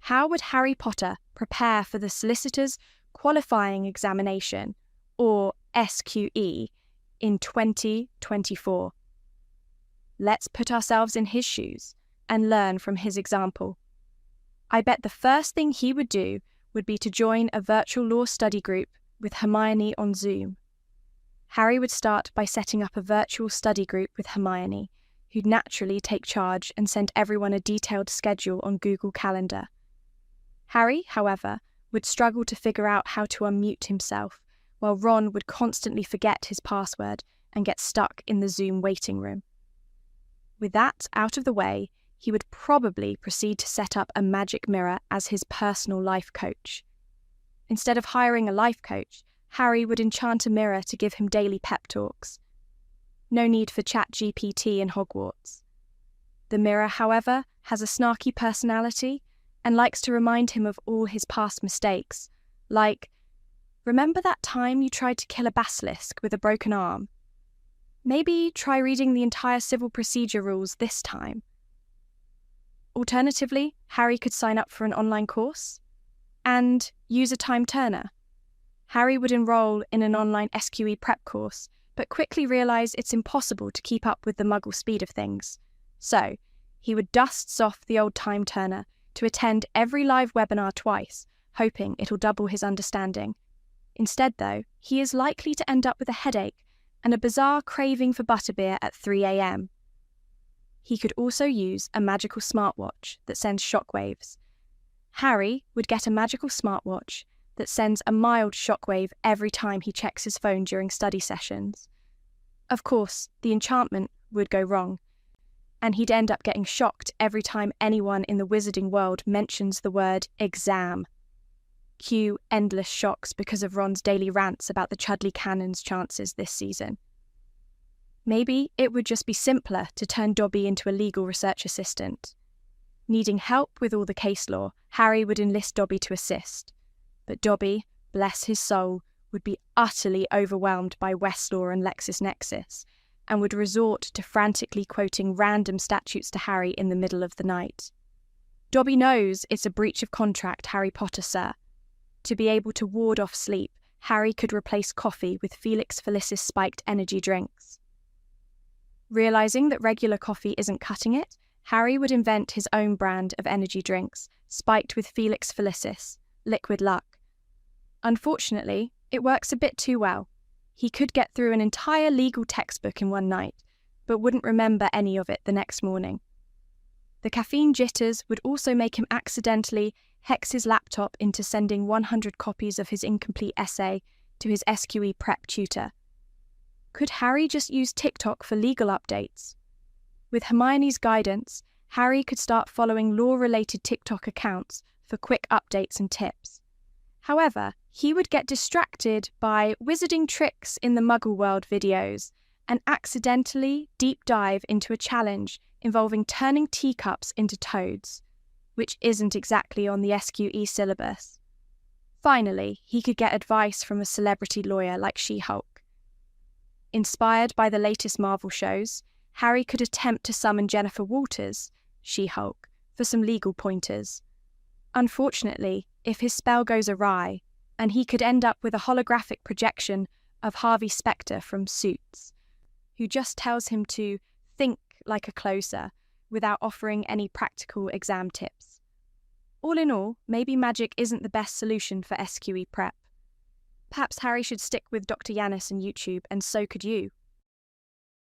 How would Harry Potter prepare for the Solicitor's Qualifying Examination, or SQE, in 2024? Let's put ourselves in his shoes and learn from his example. I bet the first thing he would do would be to join a virtual law study group with Hermione on Zoom. Harry would start by setting up a virtual study group with Hermione, who'd naturally take charge and send everyone a detailed schedule on Google Calendar. Harry, however, would struggle to figure out how to unmute himself, while Ron would constantly forget his password and get stuck in the Zoom waiting room. With that out of the way, he would probably proceed to set up a magic mirror as his personal life coach. Instead of hiring a life coach, Harry would enchant a mirror to give him daily pep talks. No need for ChatGPT in Hogwarts. The mirror, however, has a snarky personality and likes to remind him of all his past mistakes, like, "Remember that time you tried to kill a basilisk with a broken arm? Maybe try reading the entire civil procedure rules this time." Alternatively, Harry could sign up for an online course and use a time turner. Harry would enroll in an online SQE prep course, but quickly realise it's impossible to keep up with the muggle speed of things. So, he would dust off the old time turner to attend every live webinar twice, hoping it'll double his understanding. Instead, though, he is likely to end up with a headache and a bizarre craving for butterbeer at 3 a.m. He could also use a magical smartwatch that sends shockwaves. Harry would get a magical smartwatch that sends a mild shockwave every time he checks his phone during study sessions. Of course, the enchantment would go wrong, and he'd end up getting shocked every time anyone in the wizarding world mentions the word exam. Cue endless shocks because of Ron's daily rants about the Chudley Cannon's chances this season. Maybe it would just be simpler to turn Dobby into a legal research assistant. Needing help with all the case law, Harry would enlist Dobby to assist. But Dobby, bless his soul, would be utterly overwhelmed by Westlaw and LexisNexis, and would resort to frantically quoting random statutes to Harry in the middle of the night. Dobby knows it's a breach of contract, Harry Potter, sir. To be able to ward off sleep, Harry could replace coffee with Felix Felicis spiked energy drinks. Realising that regular coffee isn't cutting it, Harry would invent his own brand of energy drinks, spiked with Felix Felicis, liquid luck. Unfortunately, it works a bit too well. He could get through an entire legal textbook in one night, but wouldn't remember any of it the next morning. The caffeine jitters would also make him accidentally hex his laptop into sending 100 copies of his incomplete essay to his SQE prep tutor. Could Harry just use TikTok for legal updates? With Hermione's guidance, Harry could start following law-related TikTok accounts for quick updates and tips. However, he would get distracted by wizarding tricks in the Muggle World videos and accidentally deep dive into a challenge involving turning teacups into toads, which isn't exactly on the SQE syllabus. Finally, he could get advice from a celebrity lawyer like She-Hulk. Inspired by the latest Marvel shows, Harry could attempt to summon Jennifer Walters, She-Hulk, for some legal pointers. Unfortunately, if his spell goes awry, and he could end up with a holographic projection of Harvey Specter from Suits, who just tells him to think like a closer without offering any practical exam tips. All in all, maybe magic isn't the best solution for SQE prep. Perhaps Harry should stick with Dr. Yanis and YouTube, and so could you.